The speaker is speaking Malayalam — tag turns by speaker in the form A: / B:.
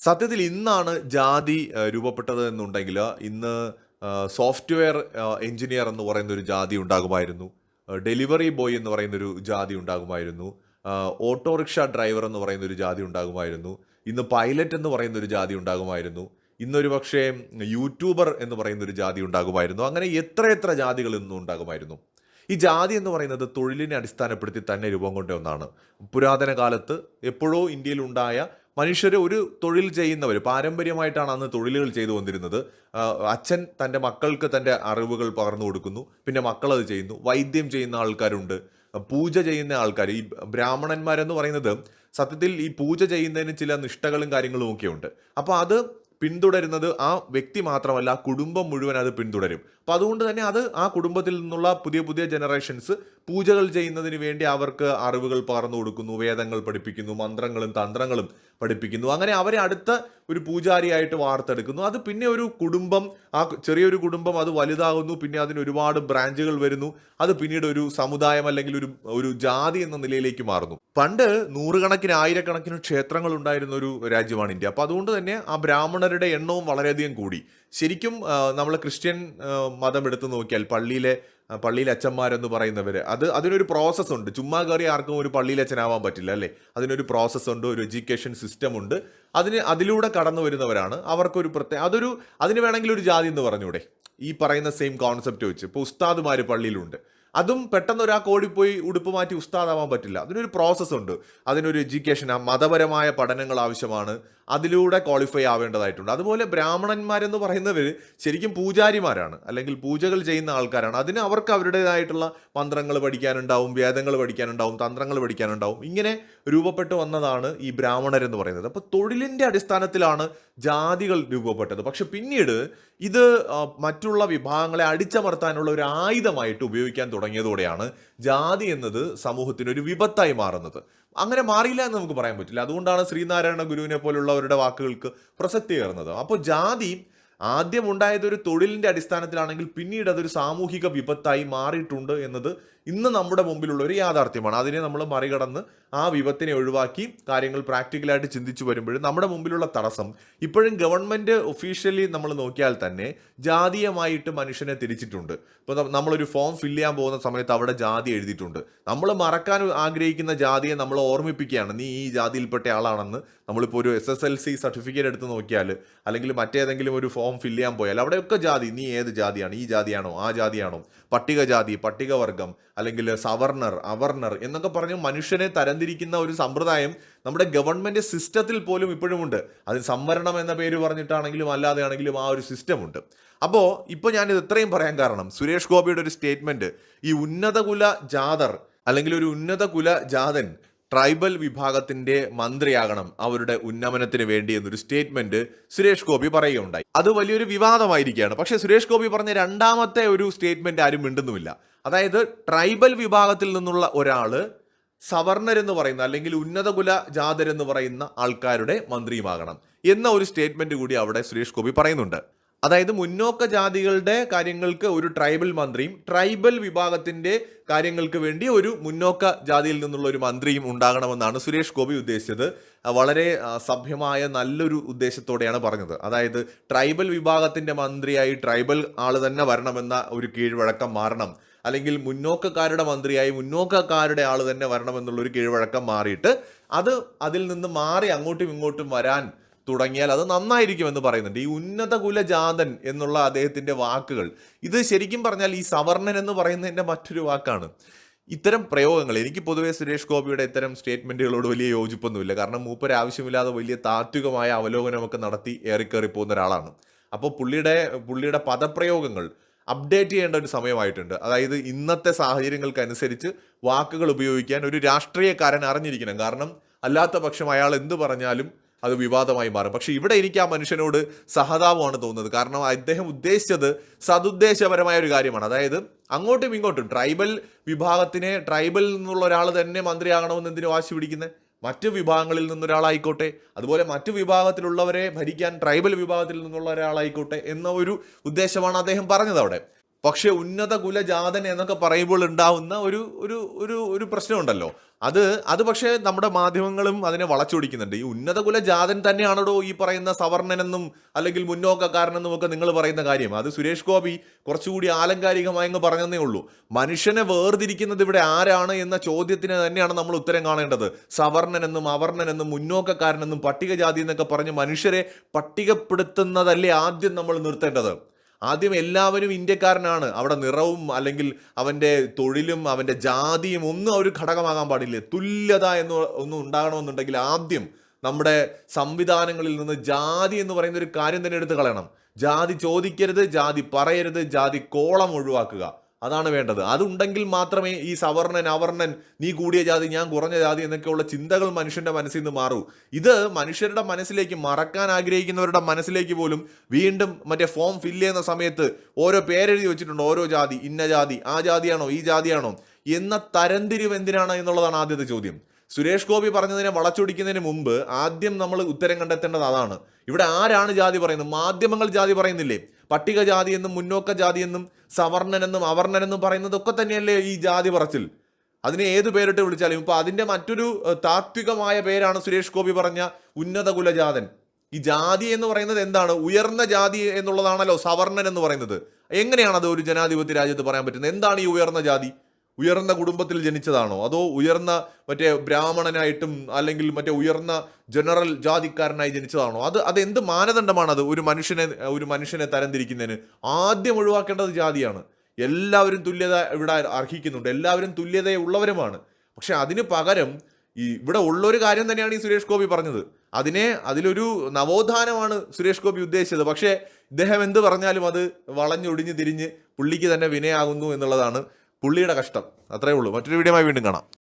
A: സത്യത്തിൽ ഇന്നാണ് ജാതി രൂപപ്പെട്ടത് എന്നുണ്ടെങ്കിൽ ഇന്ന് സോഫ്റ്റ്വെയർ എഞ്ചിനീയർ എന്ന് പറയുന്ന ഒരു ജാതി ഉണ്ടാകുമായിരുന്നു. ഡെലിവറി ബോയ് എന്ന് പറയുന്ന ഒരു ജാതി ഉണ്ടാകുമായിരുന്നു. ഓട്ടോറിക്ഷ ഡ്രൈവർ എന്ന് പറയുന്ന ഒരു ജാതി ഉണ്ടാകുമായിരുന്നു. ഇന്ന് പൈലറ്റ് എന്ന് പറയുന്ന ഒരു ജാതി ഉണ്ടാകുമായിരുന്നു. ഇന്നൊരു പക്ഷേ യൂട്യൂബർ എന്ന് പറയുന്ന ഒരു ജാതി ഉണ്ടാകുമായിരുന്നു. അങ്ങനെ എത്രയെത്ര ജാതികൾ ഇന്നും ഉണ്ടാകുമായിരുന്നു. ഈ ജാതി എന്ന് പറയുന്നത് തൊഴിലിനെ അടിസ്ഥാനപ്പെടുത്തി തന്നെ രൂപം കൊണ്ട ഒന്നാണ്. പുരാതന കാലത്ത് എപ്പോഴോ ഇന്ത്യയിൽ ഉണ്ടായ മനുഷ്യർ ഒരു തൊഴിൽ ചെയ്യുന്നവർ പാരമ്പര്യമായിട്ടാണ് അന്ന് തൊഴിലുകൾ ചെയ്തു വന്നിരുന്നത്. അച്ഛൻ തൻ്റെ മക്കൾക്ക് തൻ്റെ അറിവുകൾ പകർന്നു കൊടുക്കുന്നു, പിന്നെ മക്കൾ അത് ചെയ്യുന്നു. വൈദ്യം ചെയ്യുന്ന ആൾക്കാരുണ്ട്, പൂജ ചെയ്യുന്ന ആൾക്കാർ. ഈ ബ്രാഹ്മണന്മാരെന്ന് പറയുന്നത് സത്യത്തിൽ ഈ പൂജ ചെയ്യുന്നതിന് ചില നിഷ്ഠകളും കാര്യങ്ങളും ഒക്കെ ഉണ്ട്. അപ്പോൾ അത് പിന്തുടരുന്നത് ആ വ്യക്തി മാത്രമല്ല, ആ കുടുംബം മുഴുവൻ അത് പിന്തുടരും. അപ്പം അതുകൊണ്ട് തന്നെ അത് ആ കുടുംബത്തിൽ നിന്നുള്ള പുതിയ പുതിയ ജനറേഷൻസ് പൂജകൾ ചെയ്യുന്നതിന് വേണ്ടി അവർക്ക് അറിവുകൾ പകർന്നു കൊടുക്കുന്നു, വേദങ്ങൾ പഠിപ്പിക്കുന്നു, മന്ത്രങ്ങളും തന്ത്രങ്ങളും പഠിപ്പിക്കുന്നു. അങ്ങനെ അവരെ അടുത്ത ഒരു പൂജാരിയായിട്ട് വാർത്തെടുക്കുന്നു. അത് പിന്നെ ഒരു കുടുംബം, ആ ചെറിയൊരു കുടുംബം അത് വലുതാകുന്നു. പിന്നെ അതിന് ഒരുപാട് ബ്രാഞ്ചുകൾ വരുന്നു. അത് പിന്നീട് ഒരു സമുദായം അല്ലെങ്കിൽ ഒരു ഒരു ജാതി എന്ന നിലയിലേക്ക് മാറുന്നു. പണ്ട് നൂറുകണക്കിന് ആയിരക്കണക്കിന് ക്ഷേത്രങ്ങൾ ഉണ്ടായിരുന്ന ഒരു രാജ്യമാണ് ഇന്ത്യ. അപ്പോൾ അതുകൊണ്ട് തന്നെ ആ ബ്രാഹ്മണരുടെ എണ്ണവും വളരെയധികം കൂടി. ശരിക്കും നമ്മൾ ക്രിസ്ത്യൻ മതം എടുത്തു നോക്കിയാൽ പള്ളിയിലെ അച്ഛന്മാരെന്ന് പറയുന്നവർ അതിനൊരു പ്രോസസ്സ് ഉണ്ട്. ചുമ്മാ കയറി ആർക്കും ഒരു പള്ളിയിലെ അച്ഛനാവാൻ പറ്റില്ല, അല്ലേ? അതിനൊരു പ്രോസസ്സ് ഉണ്ട്, ഒരു എഡ്യൂക്കേഷൻ സിസ്റ്റം ഉണ്ട്. അതിലൂടെ കടന്നു വരുന്നവരാണ്. അവർക്കൊരു അതിന് വേണമെങ്കിൽ ഒരു ജാതി എന്ന് പറഞ്ഞൂടെ? ഈ പറയുന്ന സെയിം കോൺസെപ്റ്റ് വെച്ച് ഇപ്പോൾ ഉസ്താദുമാർ പള്ളിയിലുണ്ട്. അതും പെട്ടെന്ന് ഒരാൾക്ക് ഓടിപ്പോയി ഉടുപ്പ് മാറ്റി ഉസ്താദാവാൻ പറ്റില്ല. അതിനൊരു പ്രോസസ്സ് ഉണ്ട്, അതിനൊരു എഡ്യൂക്കേഷൻ, മതപരമായ പഠനങ്ങൾ ആവശ്യമാണ്. അതിലൂടെ ക്വാളിഫൈ ആവേണ്ടതായിട്ടുണ്ട്. അതുപോലെ ബ്രാഹ്മണന്മാരെന്ന് പറയുന്നവർ ശരിക്കും പൂജാരിമാരാണ്, അല്ലെങ്കിൽ പൂജകൾ ചെയ്യുന്ന ആൾക്കാരാണ്. അതിന് അവർക്ക് അവരുടേതായിട്ടുള്ള മന്ത്രങ്ങൾ പഠിക്കാനുണ്ടാവും, വേദങ്ങൾ പഠിക്കാനുണ്ടാവും, തന്ത്രങ്ങൾ പഠിക്കാനുണ്ടാവും. ഇങ്ങനെ രൂപപ്പെട്ടു വന്നതാണ് ഈ ബ്രാഹ്മണരെന്ന് പറയുന്നത്. അപ്പോൾ തൊഴിലിൻ്റെ അടിസ്ഥാനത്തിലാണ് ജാതികൾ രൂപപ്പെട്ടത്. പക്ഷെ പിന്നീട് ഇത് മറ്റുള്ള വിഭാഗങ്ങളെ അടിച്ചമർത്താനുള്ള ഒരു ആയുധമായിട്ട് ഉപയോഗിക്കാൻ തുടങ്ങിയതോടെയാണ് ജാതി എന്നത് സമൂഹത്തിന് ഒരു വിപത്തായി മാറുന്നത്. അങ്ങനെ മാറിയില്ല എന്ന് നമുക്ക് പറയാൻ പറ്റില്ല. അതുകൊണ്ടാണ് ശ്രീനാരായണ ഗുരുവിനെ പോലുള്ളവരുടെ വാക്കുകൾക്ക് പ്രസക്തി കയറുന്നത്. അപ്പോൾ ജാതി ആദ്യം ഉണ്ടായത് ഒരു തൊഴിലിന്റെ അടിസ്ഥാനത്തിലാണെങ്കിൽ പിന്നീട് അതൊരു സാമൂഹിക വിപത്തായി മാറിയിട്ടുണ്ട് എന്നത് ഇന്ന് നമ്മുടെ മുമ്പിലുള്ള ഒരു യാഥാർത്ഥ്യമാണ്. അതിനെ നമ്മൾ മറികടന്ന് ആ വിപത്തിനെ ഒഴിവാക്കി കാര്യങ്ങൾ പ്രാക്ടിക്കലായിട്ട് ചിന്തിച്ചു വരുമ്പോഴും നമ്മുടെ മുമ്പിലുള്ള തടസ്സം ഇപ്പോഴും ഗവൺമെന്റ് ഒഫീഷ്യലി നമ്മൾ നോക്കിയാൽ തന്നെ ജാതീയമായിട്ട് മനുഷ്യനെ തിരിച്ചിട്ടുണ്ട്. ഇപ്പോൾ നമ്മളൊരു ഫോം ഫില്ല് ചെയ്യാൻ പോകുന്ന സമയത്ത് അവിടെ ജാതി എഴുതിയിട്ടുണ്ട്. നമ്മൾ മറക്കാൻ ആഗ്രഹിക്കുന്ന ജാതിയെ നമ്മൾ ഓർമ്മിപ്പിക്കുകയാണ്, നീ ഈ ജാതിയിൽപ്പെട്ട ആളാണെന്ന്. നമ്മളിപ്പോൾ ഒരു SSLC സർട്ടിഫിക്കറ്റ് എടുത്ത് നോക്കിയാൽ, അല്ലെങ്കിൽ മറ്റേതെങ്കിലും ഒരു ഫോം ഫില്ല് ചെയ്യാൻ പോയാൽ അവിടെയൊക്കെ ജാതി, നീ ഏത് ജാതിയാണ്, ഈ ജാതിയാണോ ആ ജാതിയാണോ, പട്ടികജാതി, പട്ടികവർഗം, അല്ലെങ്കിൽ സവർണർ, അവർണർ എന്നൊക്കെ പറഞ്ഞ് മനുഷ്യനെ തരംതിരിക്കുന്ന ഒരു സമ്പ്രദായം നമ്മുടെ ഗവൺമെന്റ് സിസ്റ്റത്തിൽ പോലും ഇപ്പോഴും ഉണ്ട്. അതിന് സംവരണം എന്ന പേര് പറഞ്ഞിട്ടാണെങ്കിലും അല്ലാതെ ആണെങ്കിലും ആ ഒരു സിസ്റ്റം ഉണ്ട്. അപ്പോൾ ഇപ്പോൾ ഞാനിത് ഇത്രയും പറയാൻ കാരണം സുരേഷ് ഗോപിയുടെ ഒരു സ്റ്റേറ്റ്മെന്റ്, ഈ ഉന്നതകുല ജാതർ അല്ലെങ്കിൽ ഒരു ഉന്നതകുല ജാതൻ ട്രൈബൽ വിഭാഗത്തിന്റെ മന്ത്രിയാകണം അവരുടെ ഉന്നമനത്തിന് വേണ്ടി എന്നൊരു സ്റ്റേറ്റ്മെന്റ് സുരേഷ് ഗോപി പറയുകയുണ്ടായി. അത് വലിയൊരു വിവാദമായിരിക്കുകയാണ്. പക്ഷേ സുരേഷ് ഗോപി പറഞ്ഞ രണ്ടാമത്തെ ഒരു സ്റ്റേറ്റ്മെന്റ് ആരും മിണ്ടുന്നുമില്ല. അതായത് ട്രൈബൽ വിഭാഗത്തിൽ നിന്നുള്ള ഒരാള് സവർണരെന്ന് പറയുന്ന അല്ലെങ്കിൽ ഉന്നതകുല ജാതരെന്ന് പറയുന്ന ആൾക്കാരുടെ മന്ത്രിയുമാകണം എന്ന ഒരു സ്റ്റേറ്റ്മെന്റ് കൂടി അവിടെ സുരേഷ് ഗോപി പറയുന്നുണ്ട്. അതായത് മുന്നോക്ക ജാതികളുടെ കാര്യങ്ങൾക്ക് ഒരു ട്രൈബൽ മന്ത്രിയും ട്രൈബൽ വിഭാഗത്തിന്റെ കാര്യങ്ങൾക്ക് വേണ്ടി ഒരു മുന്നോക്ക ജാതിയിൽ നിന്നുള്ള ഒരു മന്ത്രിയും ഉണ്ടാകണമെന്നാണ് സുരേഷ് ഗോപി ഉദ്ദേശിച്ചത്. വളരെ സഭ്യമായ നല്ലൊരു ഉദ്ദേശത്തോടെയാണ് പറഞ്ഞത്. അതായത് ട്രൈബൽ വിഭാഗത്തിന്റെ മന്ത്രിയായി ട്രൈബൽ ആള് തന്നെ വരണമെന്ന ഒരു കീഴ്വഴക്കം മാറണം, അല്ലെങ്കിൽ മുന്നോക്കക്കാരുടെ മന്ത്രിയായി മുന്നോക്കക്കാരുടെ ആള് തന്നെ വരണമെന്നുള്ള ഒരു കീഴ്വഴക്കം മാറിയിട്ട് അതിൽ നിന്ന് മാറി അങ്ങോട്ടും ഇങ്ങോട്ടും വരാൻ തുടങ്ങിയാൽ അത് നന്നായിരിക്കുമെന്ന് പറയുന്നുണ്ട്. ഈ ഉന്നത കുലജാതൻ എന്നുള്ള അദ്ദേഹത്തിന്റെ വാക്കുകൾ, ഇത് ശരിക്കും പറഞ്ഞാൽ ഈ സവർണൻ എന്ന് പറയുന്നതിന്റെ മറ്റൊരു വാക്കാണ്. ഇത്തരം പ്രയോഗങ്ങൾ എനിക്ക് പൊതുവെ സുരേഷ് ഗോപിയുടെ ഇത്തരം സ്റ്റേറ്റ്മെന്റുകളോട് വലിയ യോജിപ്പൊന്നുമില്ല. കാരണം മൂപ്പര് ആവശ്യമില്ലാതെ വലിയ താത്വികമായ അവലോകനമൊക്കെ നടത്തി ഏറിക്കേറി പോകുന്ന ഒരാളാണ്. അപ്പോൾ പുള്ളിയുടെ പദപ്രയോഗങ്ങൾ അപ്ഡേറ്റ് ചെയ്യേണ്ട ഒരു സമയമായിട്ടുണ്ട്. അതായത് ഇന്നത്തെ സാഹചര്യങ്ങൾക്കനുസരിച്ച് വാക്കുകൾ ഉപയോഗിക്കാൻ ഒരു രാഷ്ട്രീയക്കാരൻ അറിഞ്ഞിരിക്കണം. കാരണം അല്ലാത്ത പക്ഷം അയാൾ എന്ത് പറഞ്ഞാലും അത് വിവാദമായി മാറും. പക്ഷെ ഇവിടെ എനിക്ക് ആ മനുഷ്യനോട് സഹതാപമാണ് തോന്നുന്നത്. കാരണം അദ്ദേഹം ഉദ്ദേശിച്ചത് സതുദ്ദേശപരമായ ഒരു കാര്യമാണ്. അതായത് അങ്ങോട്ടും ഇങ്ങോട്ടും ട്രൈബലിൽ നിന്നുള്ള ഒരാൾ തന്നെ മന്ത്രിയാകണമെന്ന് എന്തിനു വാശി പിടിക്കുന്നത്? മറ്റു വിഭാഗങ്ങളിൽ നിന്നൊരാളായിക്കോട്ടെ, അതുപോലെ മറ്റു വിഭാഗത്തിലുള്ളവരെ ഭരിക്കാൻ ട്രൈബൽ വിഭാഗത്തിൽ നിന്നുള്ള ഒരാളായിക്കോട്ടെ എന്ന ഒരു ഉദ്ദേശമാണ് അദ്ദേഹം പറഞ്ഞത് അവിടെ. പക്ഷെ ഉന്നത കുലജാതൻ എന്നൊക്കെ പറയുമ്പോൾ ഉണ്ടാവുന്ന ഒരു ഒരു ഒരു ഒരു പ്രശ്നമുണ്ടല്ലോ. അത് അത് പക്ഷേ നമ്മുടെ മാധ്യമങ്ങളും അതിനെ വളച്ചൊടിക്കുന്നുണ്ട്. ഈ ഉന്നത കുലജാതൻ തന്നെയാണോ ഈ പറയുന്ന സവർണനെന്നും അല്ലെങ്കിൽ മുന്നോക്കക്കാരനെന്നും ഒക്കെ നിങ്ങൾ പറയുന്ന കാര്യം? അത് സുരേഷ് ഗോപി കുറച്ചുകൂടി ആലങ്കാരികമായി അങ്ങ് പറഞ്ഞതേ ഉള്ളൂ. മനുഷ്യനെ വേർതിരിക്കുന്നത് ഇവിടെ ആരാണ് എന്ന ചോദ്യത്തിന് തന്നെയാണ് നമ്മൾ ഉത്തരം കാണേണ്ടത്. സവർണനെന്നും അവർണനെന്നും മുന്നോക്കക്കാരനെന്നും പട്ടികജാതി എന്നൊക്കെ പറഞ്ഞ് മനുഷ്യരെ പട്ടികപ്പെടുത്തുന്നതല്ലേ ആദ്യം നമ്മൾ നിർത്തേണ്ടത്. ആദ്യം എല്ലാവരും ഇന്ത്യക്കാരനാണ്. അവിടെ നിറവും അല്ലെങ്കിൽ അവൻ്റെ തൊഴിലും അവൻ്റെ ജാതിയും ഒന്നും ഒരു ഘടകമാകാൻ പാടില്ല. തുല്യത എന്ന് ഒന്നും ഉണ്ടാകണമെന്നുണ്ടെങ്കിൽ ആദ്യം നമ്മുടെ സംവിധാനങ്ങളിൽ നിന്ന് ജാതി എന്ന് പറയുന്ന ഒരു കാര്യം തന്നെ എടുത്ത് കളയണം. ജാതി ചോദിക്കരുത്, ജാതി പറയരുത്, ജാതി കോളം ഒഴിവാക്കുക. അതാണ് വേണ്ടത്. അതുണ്ടെങ്കിൽ മാത്രമേ ഈ സവർണൻ അവർണൻ, നീ കൂടിയ ജാതി ഞാൻ കുറഞ്ഞ ജാതി എന്നൊക്കെയുള്ള ചിന്തകൾ മനുഷ്യന്റെ മനസ്സിൽ നിന്ന് മാറൂ. ഇത് മനുഷ്യരുടെ മനസ്സിലേക്ക്, മറക്കാൻ ആഗ്രഹിക്കുന്നവരുടെ മനസ്സിലേക്ക് പോലും വീണ്ടും മറ്റേ ഫോം ഫില്ല് ചെയ്യുന്ന സമയത്ത് ഓരോ പേരെഴുതി വെച്ചിട്ടുണ്ട്. ഓരോ ജാതി, ഇന്ന ജാതി, ആ ജാതിയാണോ ഈ ജാതിയാണോ എന്ന തരംതിരിവ് എന്തിനാണ് എന്നുള്ളതാണ് ആദ്യത്തെ ചോദ്യം. സുരേഷ് ഗോപി പറഞ്ഞതിനെ വളച്ചൊടിക്കുന്നതിന് മുമ്പ് ആദ്യം നമ്മൾ ഉത്തരം കണ്ടെത്തേണ്ടത് അതാണ്. ഇവിടെ ആരാണ് ജാതി പറയുന്നത്? മാധ്യമങ്ങൾ ജാതി പറയുന്നില്ലേ? പട്ടികജാതി എന്നും മുന്നോക്ക ജാതി എന്നും സവർണനെന്നും അവർണനെന്നും പറയുന്നതൊക്കെ തന്നെയല്ലേ ഈ ജാതി പറച്ചിൽ. അതിനെ ഏത് പേരിട്ട് വിളിച്ചാലും ഇപ്പൊ അതിന്റെ മറ്റൊരു താത്വികമായ പേരാണ് സുരേഷ് ഗോപി പറഞ്ഞ ഉന്നത കുലജാതൻ. ഈ ജാതി എന്ന് പറയുന്നത് എന്താണ്? ഉയർന്ന ജാതി എന്നുള്ളതാണല്ലോ സവർണൻ എന്ന് പറയുന്നത്. എങ്ങനെയാണ് അത് ഒരു ജനാധിപത്യ രാജ്യത്ത് പറയാൻ പറ്റുന്നത്? എന്താണ് ഈ ഉയർന്ന ജാതി? ഉയർന്ന കുടുംബത്തിൽ ജനിച്ചതാണോ? അതോ ഉയർന്ന മറ്റേ ബ്രാഹ്മണനായിട്ടും അല്ലെങ്കിൽ മറ്റേ ഉയർന്ന ജനറൽ ജാതിക്കാരനായി ജനിച്ചതാണോ? അതെന്ത് മാനദണ്ഡമാണത് ഒരു മനുഷ്യനെ തരംതിരിക്കുന്നതിന്? ആദ്യം ഒഴിവാക്കേണ്ടത് ജാതിയാണ്. എല്ലാവരും തുല്യത ഇവിടെ അർഹിക്കുന്നുണ്ട്, എല്ലാവരും തുല്യതയുള്ളവരുമാണ്. പക്ഷെ അതിന് പകരം ഇവിടെ ഉള്ളൊരു കാര്യം തന്നെയാണ് ഈ സുരേഷ് ഗോപി പറഞ്ഞത്. അതിലൊരു നവോത്ഥാനമാണ് സുരേഷ് ഗോപി ഉദ്ദേശിച്ചത്. പക്ഷേ ഇദ്ദേഹം എന്ത് പറഞ്ഞാലും അത് വളഞ്ഞൊടിഞ്ഞ് തിരിഞ്ഞ് പുള്ളിക്ക് തന്നെ വിനയാകുന്നു എന്നുള്ളതാണ് പുള്ളിയുടെ കഷ്ടം. അത്രയേ ഉള്ളൂ. മറ്റൊരു വീഡിയോയുമായി വീണ്ടും കാണാം.